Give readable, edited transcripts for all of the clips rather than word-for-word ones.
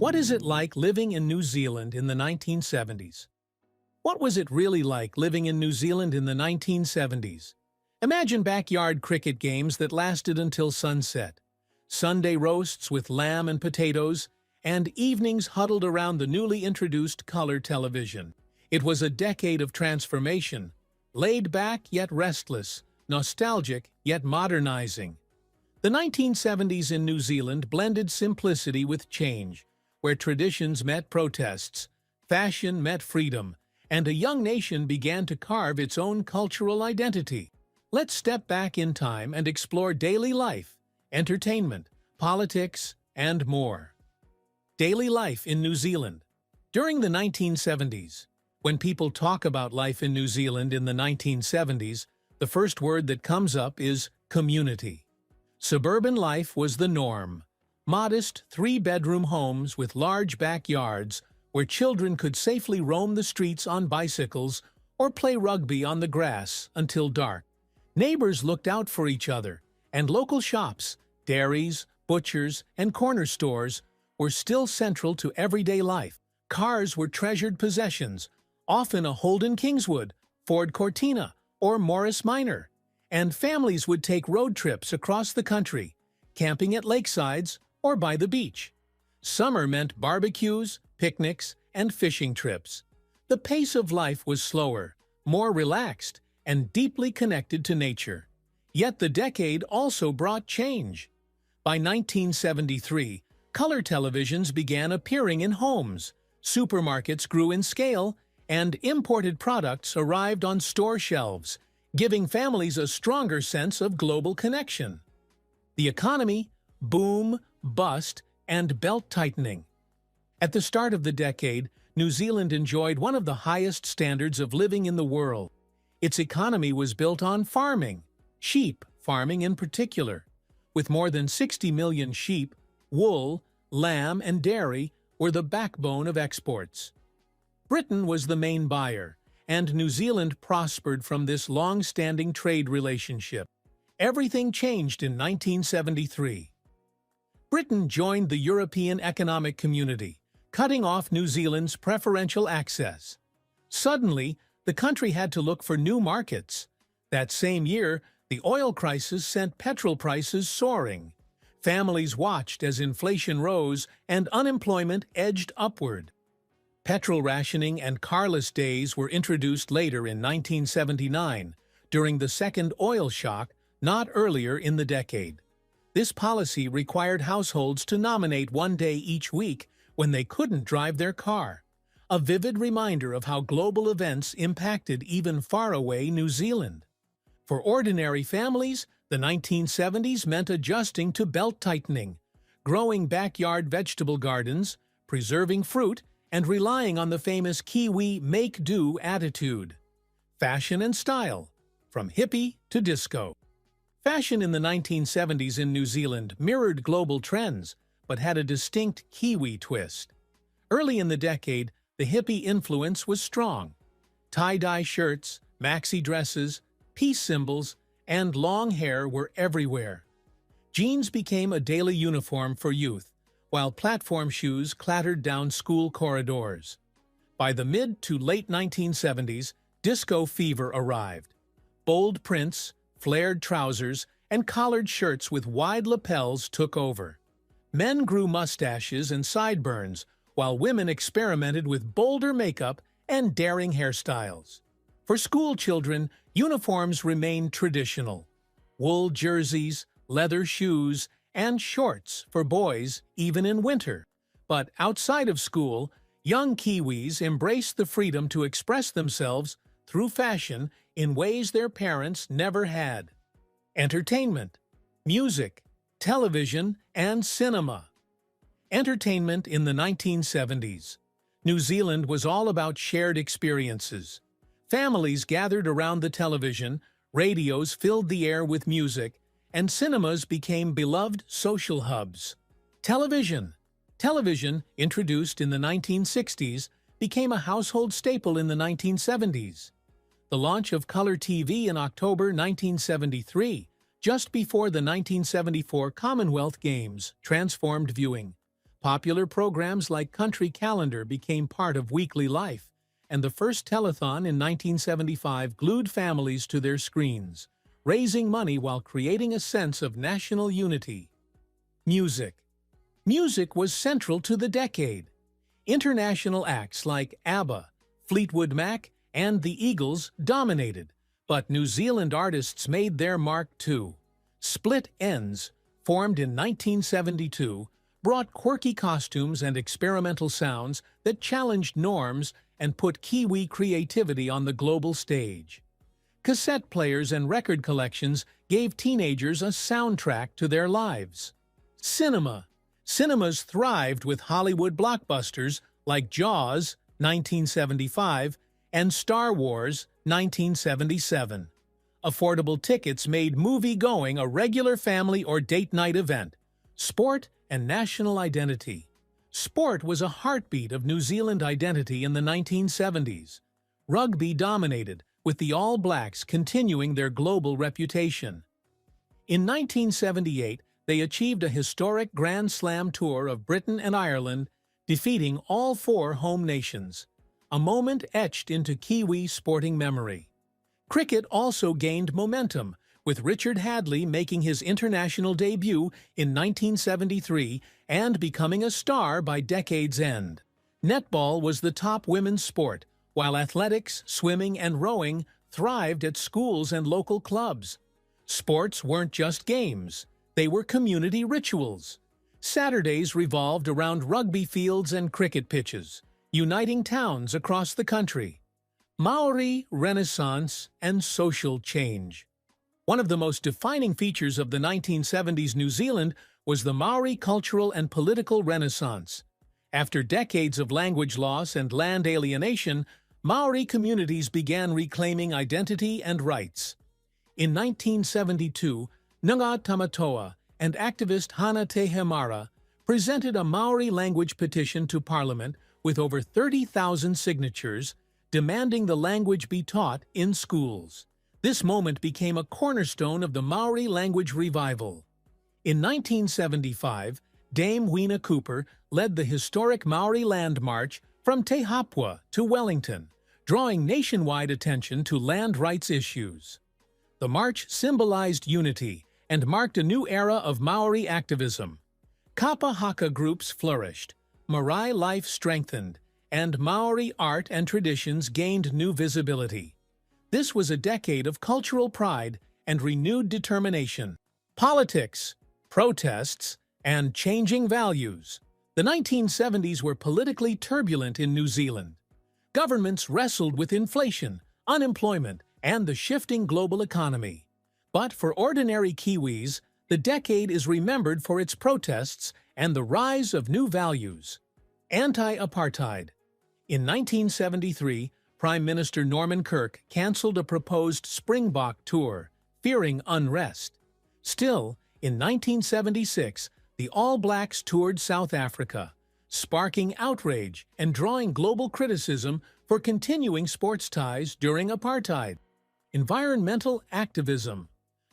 What is it like living in New Zealand in the 1970s? What was it really like living in New Zealand in the 1970s? Imagine backyard cricket games that lasted until sunset, Sunday roasts with lamb and potatoes, and evenings huddled around the newly introduced color television. It was a decade of transformation, laid back yet restless, nostalgic yet modernizing. The 1970s in New Zealand blended simplicity with change, where traditions met protests, fashion met freedom, and a young nation began to carve its own cultural identity. Let's step back in time and explore daily life, entertainment, politics, and more. Daily life in New Zealand. During the 1970s, when people talk about life in New Zealand in the 1970s, the first word that comes up is community. Suburban life was the norm. Modest, three-bedroom homes with large backyards where children could safely roam the streets on bicycles or play rugby on the grass until dark. Neighbors looked out for each other, and local shops, dairies, butchers, and corner stores were still central to everyday life. Cars were treasured possessions, often a Holden Kingswood, Ford Cortina, or Morris Minor, and families would take road trips across the country, camping at lakesides or by the beach. Summer meant barbecues, picnics, and fishing trips. The pace of life was slower, more relaxed, and deeply connected to nature. Yet the decade also brought change. By 1973, color televisions began appearing in homes, supermarkets grew in scale, and imported products arrived on store shelves, giving families a stronger sense of global connection. The economy, boom, bust, and belt-tightening. At the start of the decade, New Zealand enjoyed one of the highest standards of living in the world. Its economy was built on farming, sheep farming in particular. With more than 60 million sheep, wool, lamb, and dairy were the backbone of exports. Britain was the main buyer, and New Zealand prospered from this long-standing trade relationship. Everything changed in 1973. Britain joined the European Economic Community, cutting off New Zealand's preferential access. Suddenly, the country had to look for new markets. That same year, the oil crisis sent petrol prices soaring. Families watched as inflation rose and unemployment edged upward. Petrol rationing and carless days were introduced later in 1979, during the second oil shock, not earlier in the decade. This policy required households to nominate one day each week when they couldn't drive their car, a vivid reminder of how global events impacted even faraway New Zealand. For ordinary families, the 1970s meant adjusting to belt-tightening, growing backyard vegetable gardens, preserving fruit, and relying on the famous Kiwi make-do attitude. Fashion and style, from hippie to disco. Fashion in the 1970s in New Zealand mirrored global trends, but had a distinct Kiwi twist. Early in the decade, the hippie influence was strong. Tie-dye shirts, maxi dresses, peace symbols, and long hair were everywhere. Jeans became a daily uniform for youth, while platform shoes clattered down school corridors. By the mid to late 1970s, disco fever arrived. Bold prints, flared trousers, and collared shirts with wide lapels took over. Men grew mustaches and sideburns, while women experimented with bolder makeup and daring hairstyles. For school children, uniforms remained traditional. Wool jerseys, leather shoes, and shorts for boys even in winter. But outside of school, young Kiwis embraced the freedom to express themselves through fashion in ways their parents never had. Entertainment, music, television, and cinema. Entertainment in the 1970s. New Zealand was all about shared experiences. Families gathered around the television, radios filled the air with music, and cinemas became beloved social hubs. Television. Television, introduced in the 1960s, became a household staple in the 1970s. The launch of color TV in October 1973, just before the 1974 Commonwealth Games, transformed viewing. Popular programs like Country Calendar became part of weekly life, and the first telethon in 1975 glued families to their screens, raising money while creating a sense of national unity. Music. Music was central to the decade. International acts like ABBA, Fleetwood Mac, and the Eagles dominated, but New Zealand artists made their mark too. Split Ends, formed in 1972, brought quirky costumes and experimental sounds that challenged norms and put Kiwi creativity on the global stage. Cassette players and record collections gave teenagers a soundtrack to their lives. Cinema. Cinemas thrived with Hollywood blockbusters like Jaws, 1975, and Star Wars, 1977. Affordable tickets made movie-going a regular family or date night event. Sport and national identity. Sport was a heartbeat of New Zealand identity in the 1970s. Rugby dominated, with the All Blacks continuing their global reputation. In 1978, they achieved a historic Grand Slam tour of Britain and Ireland, defeating all four home nations, a moment etched into Kiwi sporting memory. Cricket also gained momentum, with Richard Hadlee making his international debut in 1973 and becoming a star by decade's end. Netball was the top women's sport, while athletics, swimming, and rowing thrived at schools and local clubs. Sports weren't just games, they were community rituals. Saturdays revolved around rugby fields and cricket pitches, uniting towns across the country. Maori Renaissance and social change. One of the most defining features of the 1970s New Zealand was the Maori cultural and political renaissance. After decades of language loss and land alienation, Maori communities began reclaiming identity and rights. In 1972, Nunga Tamatoa and activist Hana Te Hemara presented a Maori language petition to Parliament with over 30,000 signatures, demanding the language be taught in schools. This moment became a cornerstone of the Maori language revival. In 1975, Dame Weena Cooper led the historic Maori Land March from Te Hapua to Wellington, drawing nationwide attention to land rights issues. The march symbolized unity and marked a new era of Maori activism. Kapa Haka groups flourished, Marae life strengthened, and Maori art and traditions gained new visibility. This was a decade of cultural pride and renewed determination. Politics, protests, and changing values. The 1970s were politically turbulent in New Zealand. Governments wrestled with inflation, unemployment, and the shifting global economy. But for ordinary Kiwis, the decade is remembered for its protests and the rise of new values. Anti-apartheid. In 1973, Prime Minister Norman Kirk cancelled a proposed Springbok tour, fearing unrest. Still, in 1976, the All Blacks toured South Africa, sparking outrage and drawing global criticism for continuing sports ties during apartheid. Environmental activism.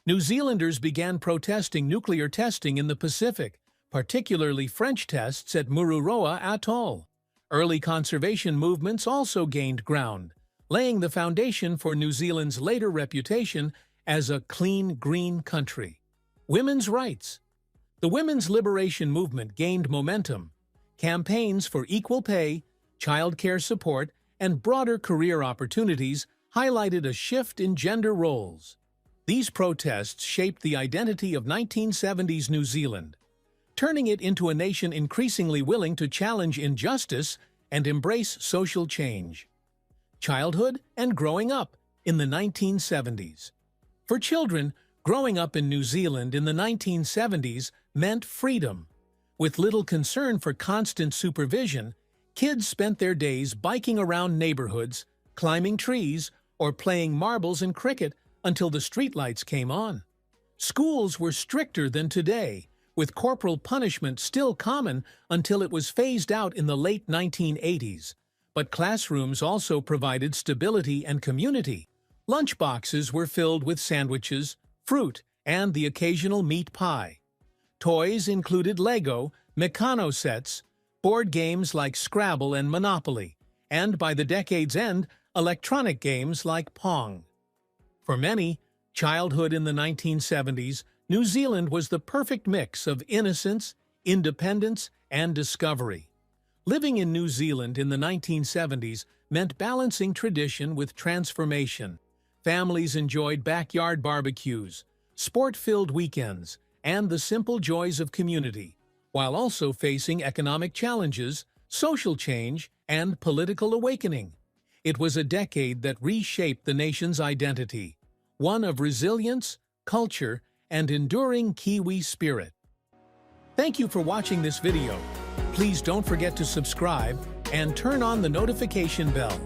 New Zealanders began protesting nuclear testing in the Pacific, particularly French tests at Mururoa Atoll. Early conservation movements also gained ground, laying the foundation for New Zealand's later reputation as a clean, green country. Women's rights. The women's liberation movement gained momentum. Campaigns for equal pay, childcare support, and broader career opportunities highlighted a shift in gender roles. These protests shaped the identity of 1970s New Zealand, turning it into a nation increasingly willing to challenge injustice and embrace social change. Childhood and growing up in the 1970s. For children, growing up in New Zealand in the 1970s meant freedom. With little concern for constant supervision, kids spent their days biking around neighborhoods, climbing trees, or playing marbles and cricket until the streetlights came on. Schools were stricter than today, with corporal punishment still common until it was phased out in the late 1980s. But classrooms also provided stability and community. Lunchboxes were filled with sandwiches, fruit, and the occasional meat pie. Toys included Lego, Meccano sets, board games like Scrabble and Monopoly, and by the decade's end, electronic games like Pong. For many, childhood in the 1970s, New Zealand was the perfect mix of innocence, independence, and discovery. Living in New Zealand in the 1970s meant balancing tradition with transformation. Families enjoyed backyard barbecues, sport-filled weekends, and the simple joys of community, while also facing economic challenges, social change, and political awakening. It was a decade that reshaped the nation's identity, one of resilience, culture, and enduring Kiwi spirit. Thank you for watching this video. Please don't forget to subscribe and turn on the notification bell.